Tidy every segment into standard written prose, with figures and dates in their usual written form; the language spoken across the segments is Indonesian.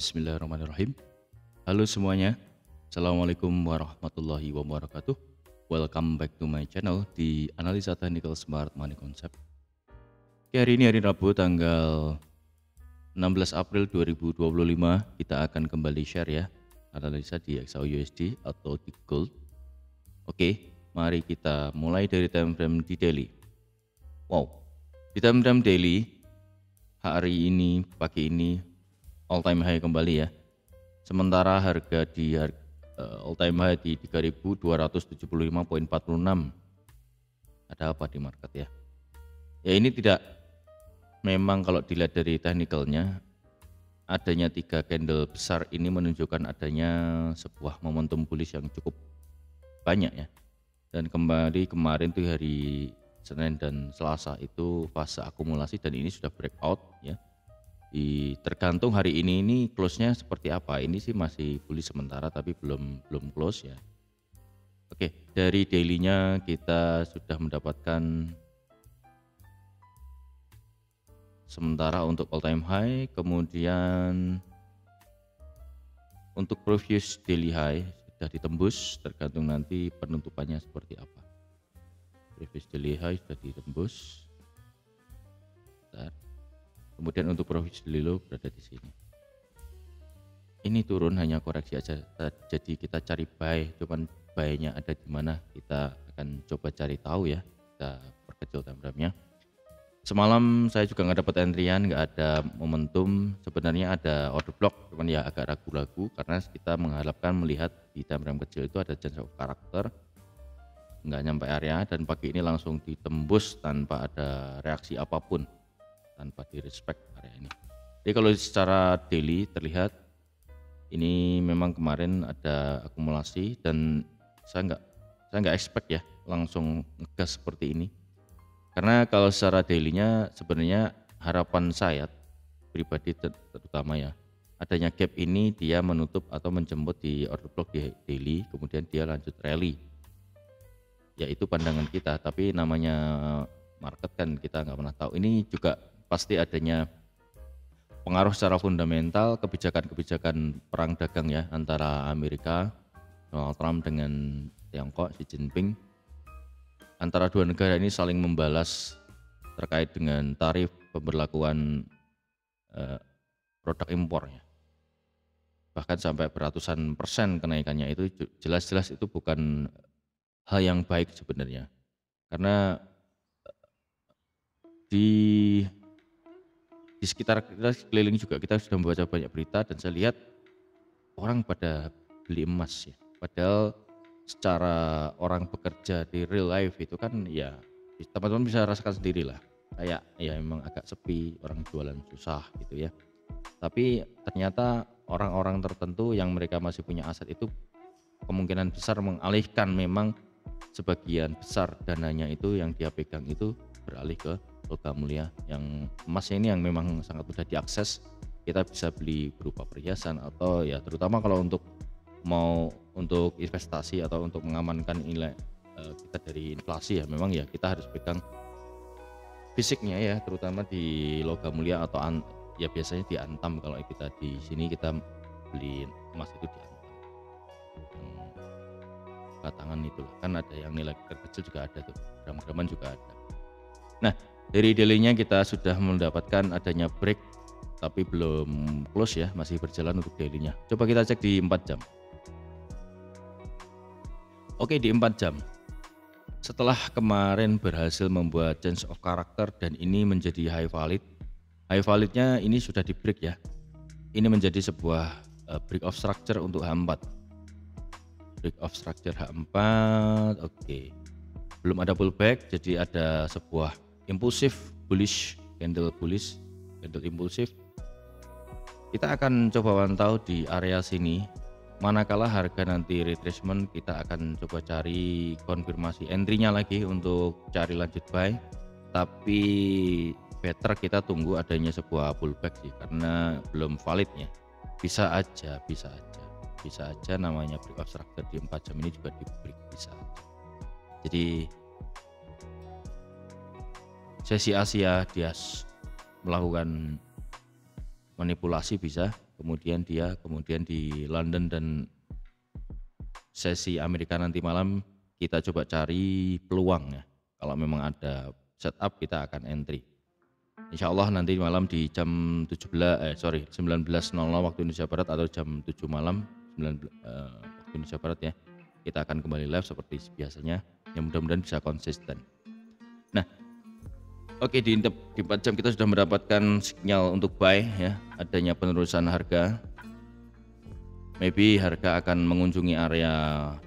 Bismillahirrahmanirrahim. Halo semuanya, Assalamualaikum warahmatullahi wabarakatuh. Welcome back to my channel di Analisa Technical Smart Money Concept. Oke, hari ini hari Rabu tanggal 16 April 2025. Kita akan kembali share ya analisa di XAUUSD atau di Gold. Oke, mari kita mulai dari time frame di daily. Wow, di time frame daily hari ini, pagi ini all time high kembali ya. Sementara harga di all time high di 3275.46. Ada apa di market ya? Ya ini tidak, memang kalau dilihat dari technicalnya, adanya 3 candle besar ini menunjukkan adanya sebuah momentum bullish yang cukup banyak ya. Dan kembali kemarin tuh hari Senin dan Selasa itu fase akumulasi dan ini sudah breakout ya. Tergantung hari ini close-nya seperti apa. Ini sih masih bullish sementara tapi belum close ya. Oke, dari daily-nya kita sudah mendapatkan sementara untuk all time high, kemudian untuk previous daily high sudah ditembus, tergantung nanti penutupannya seperti apa. Previous daily high sudah ditembus. Bentar. Kemudian untuk profit daily low berada di sini. Ini turun hanya koreksi aja, jadi kita cari buy, cuman buy-nya ada di mana kita akan coba cari tahu ya. Kita perkecil time frame-nya. Semalam saya juga nggak dapat entryan, nggak ada momentum. Sebenarnya ada order block, cuman ya agak ragu-ragu karena kita mengharapkan melihat di time frame kecil itu ada change of character, nggak nyampe area dan pagi ini langsung ditembus tanpa ada reaksi apapun, tanpa di respect area ini. Jadi kalau secara daily terlihat ini memang kemarin ada akumulasi dan saya nggak expect ya langsung ngegas seperti ini. Karena kalau secara daily-nya sebenarnya harapan saya pribadi terutama ya, adanya gap ini dia menutup atau menjemput di order block di daily, kemudian dia lanjut rally. Yaitu pandangan kita, tapi namanya market kan kita nggak pernah tahu. Ini juga pasti adanya pengaruh secara fundamental kebijakan-kebijakan perang dagang ya antara Amerika, Donald Trump dengan Tiongkok, Xi Jinping. Antara dua negara ini saling membalas terkait dengan tarif pemberlakuan produk impor ya. Bahkan sampai beratusan persen kenaikannya, itu jelas-jelas itu bukan hal yang baik sebenarnya. Karena di sekitar kita sekeliling juga kita sudah membaca banyak berita dan saya lihat orang pada beli emas ya. Padahal secara orang bekerja di real life itu kan ya teman-teman bisa rasakan sendiri lah. Kayak ya memang agak sepi, orang jualan susah gitu ya. Tapi ternyata orang-orang tertentu yang mereka masih punya aset itu kemungkinan besar mengalihkan, memang sebagian besar dananya itu yang dia pegang itu beralih ke logam mulia, yang emasnya ini yang memang sangat mudah diakses. Kita bisa beli berupa perhiasan atau ya terutama kalau untuk investasi atau untuk mengamankan nilai kita dari inflasi ya, memang ya kita harus pegang fisiknya ya, terutama di logam mulia atau ya biasanya di Antam. Kalau kita di sini kita beli emas itu di Antam, batangan itulah kan, ada yang nilai terkecil juga ada tuh, gram-graman juga ada. Nah, dari daily-nya kita sudah mendapatkan adanya break tapi belum close ya, masih berjalan untuk daily-nya. Coba kita cek di 4 jam. Oke, di 4 jam. Setelah kemarin berhasil membuat change of character dan ini menjadi high valid. High validnya ini sudah di break ya. Ini menjadi sebuah break of structure untuk H4. Break of structure H4, oke. Belum ada pullback, jadi ada sebuah impulsif bullish, candle impulsif. Kita akan coba pantau di area sini. Manakala harga nanti retracement, kita akan coba cari konfirmasi entry-nya lagi untuk cari lanjut buy. Tapi better kita tunggu adanya sebuah pullback sih, karena belum valid ya. Bisa aja namanya break of structure di 4 jam ini juga di break, bisa aja. Jadi sesi Asia dia melakukan manipulasi bisa, kemudian di London dan sesi Amerika nanti malam kita coba cari peluang ya. Kalau memang ada setup kita akan entry. Insya Allah nanti malam di jam 19.00 waktu Indonesia Barat atau jam 7 malam waktu Indonesia Barat ya. Kita akan kembali live seperti biasanya. Yang mudah-mudahan bisa konsisten. Nah, oke, di 4 jam kita sudah mendapatkan sinyal untuk buy ya. Adanya penerusan harga. Maybe harga akan mengunjungi area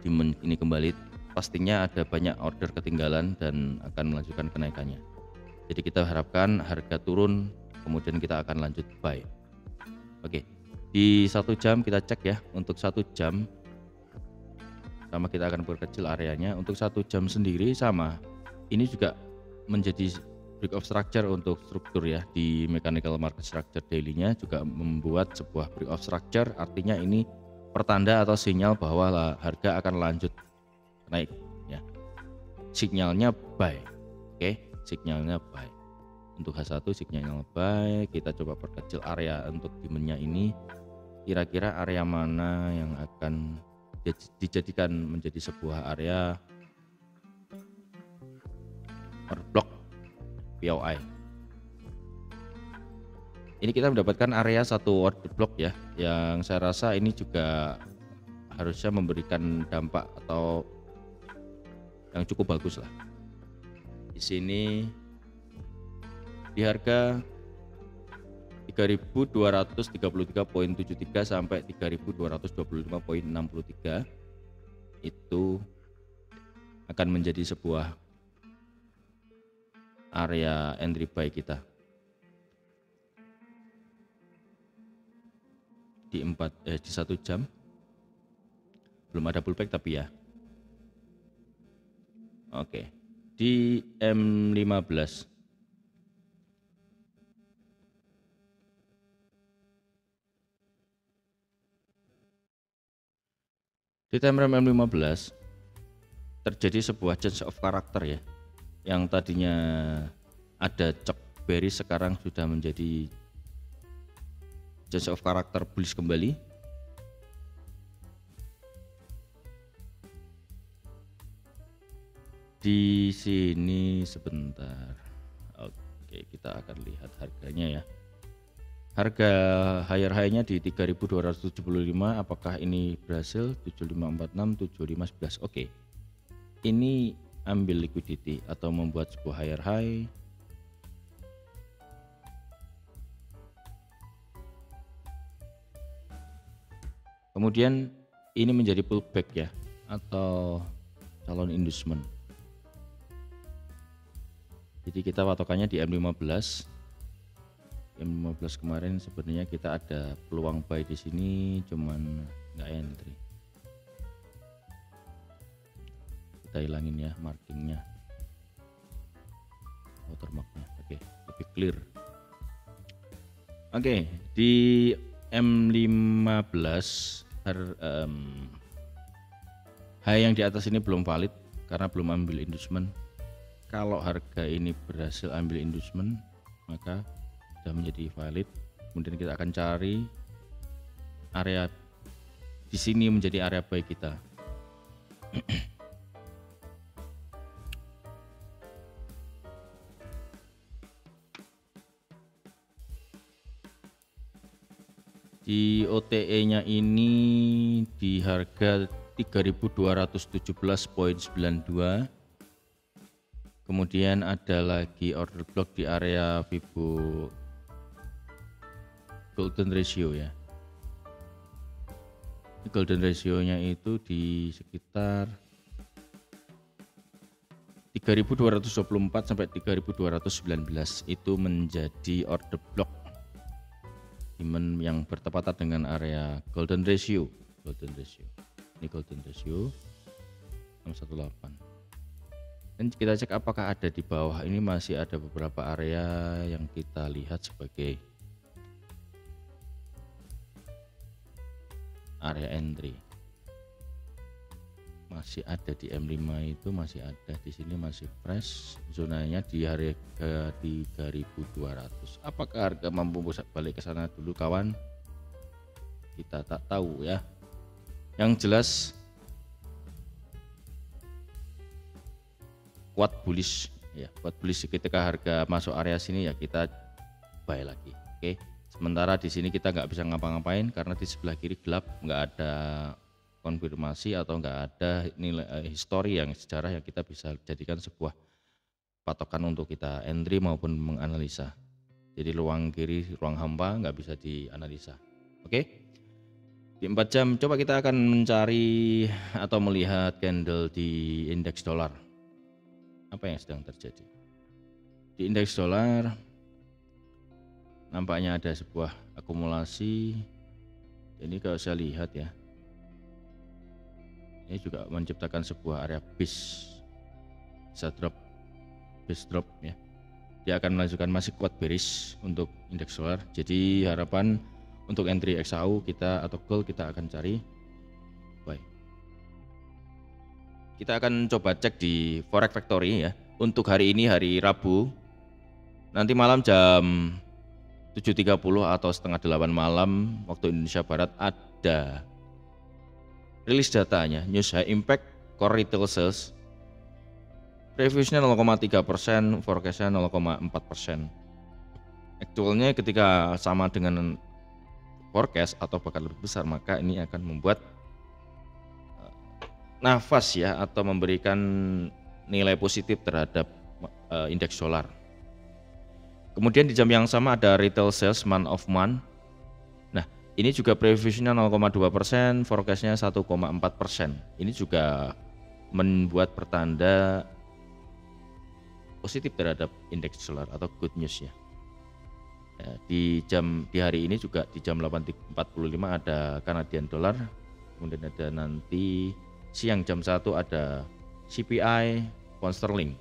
demand ini kembali. Pastinya ada banyak order ketinggalan dan akan melanjutkan kenaikannya. Jadi kita harapkan harga turun, kemudian kita akan lanjut buy. Oke, di 1 jam kita cek ya. Untuk 1 jam sama kita akan perkecil areanya. Untuk 1 jam sendiri sama. Ini juga menjadi break of structure untuk struktur ya. Di mechanical market structure daily-nya juga membuat sebuah break of structure. Artinya ini pertanda atau sinyal bahwa harga akan lanjut naik ya. Sinyalnya buy. Oke, sinyalnya buy. Untuk H1 sinyalnya buy. Kita coba perkecil area untuk demand-nya ini. Kira-kira area mana yang akan dijadikan menjadi sebuah area order block POI. Ini kita mendapatkan area 1 order block ya, yang saya rasa ini juga harusnya memberikan dampak atau yang cukup bagus lah. Di sini di harga 3.233.73 sampai 3.225.63 itu akan menjadi sebuah area entry buy kita di 1 jam. Belum ada pullback tapi ya. Oke, di M15 di time frame M15 terjadi sebuah change of character ya, yang tadinya ada cek bearish sekarang sudah menjadi change of character bullish kembali. Di sini sebentar. Oke, kita akan lihat harganya ya. Harga higher high-nya di 3.275, apakah ini berhasil? 7546, 7511. Oke. Ini ambil liquidity atau membuat sebuah higher high. Kemudian ini menjadi pullback ya, atau calon inducement. Jadi kita patokannya di M15. M15 kemarin sebenarnya kita ada peluang buy di sini, cuman nggak entry. Kita hilangin ya markingnya, watermarknya. Oke, lebih clear. Oke, di M15 high yang di atas ini belum valid karena belum ambil inducement. Kalau harga ini berhasil ambil inducement, maka sudah menjadi valid. Kemudian kita akan cari area di sini menjadi area buy kita. Di OTE-nya ini di harga 3.217.92. Kemudian ada lagi order block di area Fibo golden ratio ya. Golden ratio-nya itu di sekitar 3.224 sampai 3.219, itu menjadi order block demand yang bertepatan dengan area golden ratio. Ini golden ratio 618. Dan kita cek apakah ada di bawah ini, masih ada beberapa area yang kita lihat sebagai area entry. Masih ada di M5 itu, masih ada di sini, masih fresh. Zonanya di harga 3.200. Apakah harga mampu balik ke sana dulu kawan? kita tak tahu ya. Yang jelas kuat bullish ya, kuat bullish ketika harga masuk area sini ya kita buy lagi. Oke. Sementara di sini kita nggak bisa ngapa-ngapain karena di sebelah kiri gelap, nggak ada konfirmasi atau nggak ada nilai histori yang sejarah yang kita bisa jadikan sebuah patokan untuk kita entry maupun menganalisa. Jadi ruang kiri, ruang hampa nggak bisa dianalisa. Oke. Di 4 jam coba kita akan mencari atau melihat candle di indeks dolar. Apa yang sedang terjadi? Di indeks dolar nampaknya ada sebuah akumulasi. Ini kalau saya lihat ya, ini juga menciptakan sebuah area base, bisa drop, base drop ya. Dia akan melanjutkan masih kuat bearish untuk indeks dolar. Jadi harapan untuk entry XAU kita atau gold kita akan cari buy. Kita akan coba cek di Forex Factory ya. Untuk hari ini hari Rabu, nanti malam jam 7.30 atau setengah 8 malam waktu Indonesia Barat ada rilis datanya, News High Impact Core Retail Sales. Previousnya 0,3%, forecastnya 0,4%. Actualnya ketika sama dengan forecast atau bahkan lebih besar, maka ini akan membuat nafas ya atau memberikan nilai positif terhadap indeks dolar. Kemudian di jam yang sama ada retail sales month of month. Nah, ini juga previousnya 0,2%, forecastnya 1,4%. Ini juga membuat pertanda positif terhadap indeks dolar atau good news ya. Di hari ini juga di jam 8.45 ada Canadian dollar, kemudian ada nanti siang jam 1 ada CPI pound sterling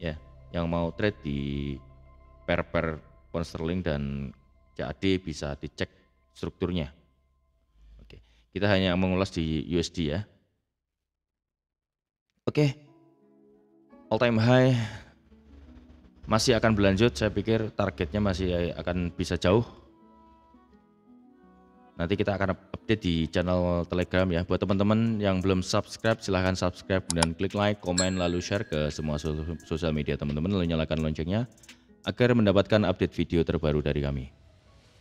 ya, yang mau trade di pair pound sterling dan CAD bisa dicek strukturnya. Oke, kita hanya mengulas di USD ya. Oke, all time high masih akan berlanjut, saya pikir targetnya masih akan bisa jauh. Nanti kita akan update di channel Telegram ya. Buat teman-teman yang belum subscribe, silahkan subscribe dan klik like, komen, lalu share ke semua sosial media teman-teman, lalu nyalakan loncengnya agar mendapatkan update video terbaru dari kami.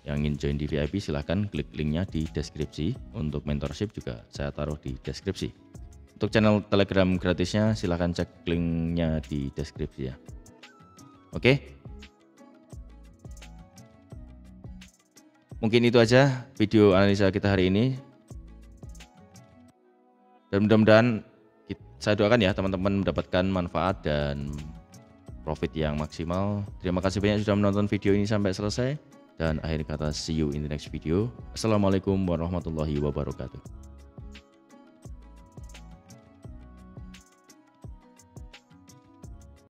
Yang ingin join di VIP silahkan klik linknya di deskripsi. Untuk mentorship juga saya taruh di deskripsi. Untuk channel Telegram gratisnya silahkan cek linknya di deskripsi ya. Oke, mungkin itu aja video analisa kita hari ini. Dan mudah-mudahan saya doakan ya teman-teman mendapatkan manfaat dan profit yang maksimal. Terima kasih banyak sudah menonton video ini sampai selesai. Dan akhir kata, see you in the next video. Assalamualaikum warahmatullahi wabarakatuh.